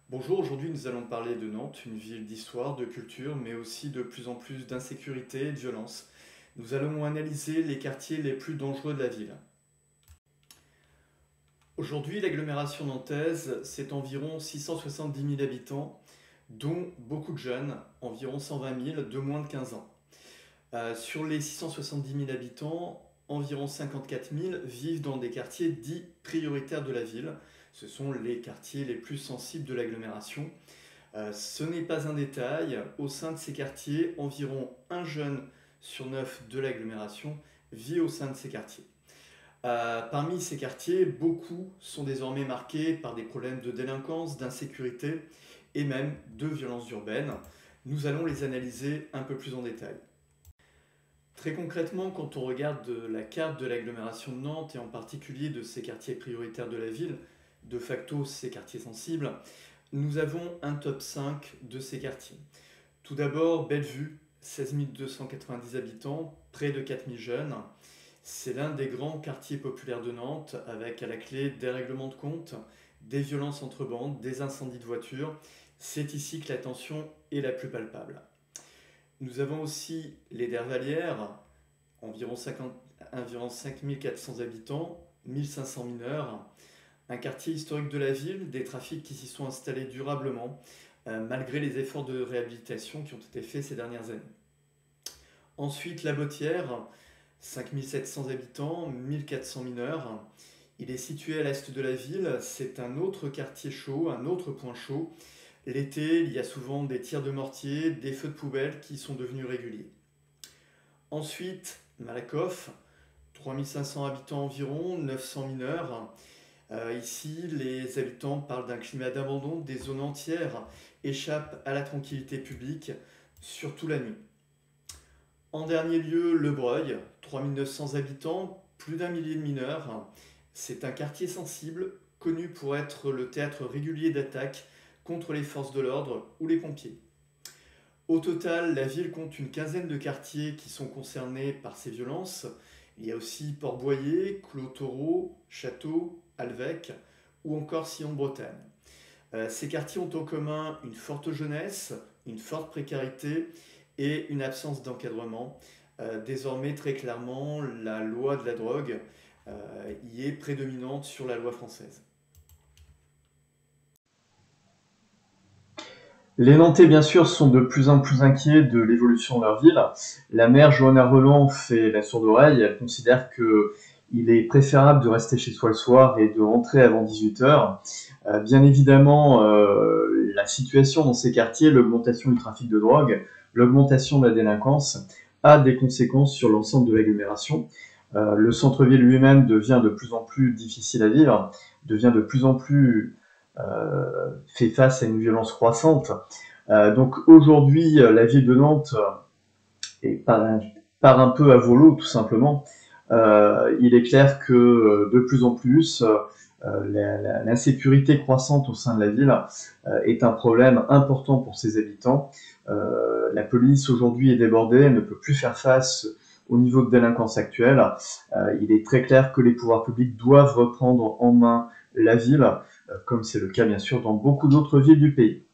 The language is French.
Bonjour, aujourd'hui nous allons parler de Nantes, une ville d'histoire, de culture, mais aussi de plus en plus d'insécurité et de violence. Nous allons analyser les quartiers les plus dangereux de la ville. Aujourd'hui, l'agglomération nantaise, c'est environ 670 000 habitants, dont beaucoup de jeunes, environ 120 000, de moins de 15 ans. Sur les 670 000 habitants, environ 54 000 vivent dans des quartiers dits prioritaires de la ville. Ce sont les quartiers les plus sensibles de l'agglomération. Ce n'est pas un détail, au sein de ces quartiers, environ un jeune sur 9 de l'agglomération vit au sein de ces quartiers. Parmi ces quartiers, beaucoup sont désormais marqués par des problèmes de délinquance, d'insécurité et même de violence urbaine. Nous allons les analyser un peu plus en détail. Très concrètement, quand on regarde la carte de l'agglomération de Nantes et en particulier de ces quartiers prioritaires de la ville, de facto ces quartiers sensibles, nous avons un top 5 de ces quartiers. Tout d'abord, Bellevue, 16 290 habitants, près de 4 000 jeunes. C'est l'un des grands quartiers populaires de Nantes, avec à la clé des règlements de compte, des violences entre bandes, des incendies de voitures. C'est ici que la tension est la plus palpable. Nous avons aussi les Dervalières, environ 5 400 habitants, 1500 mineurs. Un quartier historique de la ville, des trafics qui s'y sont installés durablement, malgré les efforts de réhabilitation qui ont été faits ces dernières années. Ensuite, La Bottière, 5 700 habitants, 1400 mineurs. Il est situé à l'est de la ville, c'est un autre quartier chaud, un autre point chaud. L'été, il y a souvent des tirs de mortier, des feux de poubelle qui sont devenus réguliers. Ensuite, Malakoff, 3 500 habitants environ, 900 mineurs. Ici, les habitants parlent d'un climat d'abandon, des zones entières échappent à la tranquillité publique, surtout la nuit. En dernier lieu, Le Breuil, 3 900 habitants, plus d'un millier de mineurs. C'est un quartier sensible, connu pour être le théâtre régulier d'attaques contre les forces de l'ordre ou les pompiers. Au total, la ville compte une quinzaine de quartiers qui sont concernés par ces violences. Il y a aussi Port-Boyer, Clos-Taureau, Château, Alvec ou encore Sillon-Bretagne. Ces quartiers ont en commun une forte jeunesse, une forte précarité et une absence d'encadrement. Désormais, très clairement, la loi de la drogue y est prédominante sur la loi française. Les Nantais, bien sûr, sont de plus en plus inquiets de l'évolution de leur ville. La maire Johanna Roland fait la sourde oreille. Elle considère qu'il est préférable de rester chez soi le soir et de rentrer avant 18 heures. Bien évidemment, la situation dans ces quartiers, l'augmentation du trafic de drogue, l'augmentation de la délinquance, a des conséquences sur l'ensemble de l'agglomération. Le centre-ville lui-même devient de plus en plus difficile à vivre, devient de plus en plus fait face à une violence croissante. Donc aujourd'hui, la ville de Nantes part un peu à volo, tout simplement. Il est clair que de plus en plus, l'insécurité croissante au sein de la ville est un problème important pour ses habitants. La police aujourd'hui est débordée, elle ne peut plus faire face au niveau de délinquance actuelle. Il est très clair que les pouvoirs publics doivent reprendre en main la ville, comme c'est le cas bien sûr dans beaucoup d'autres villes du pays.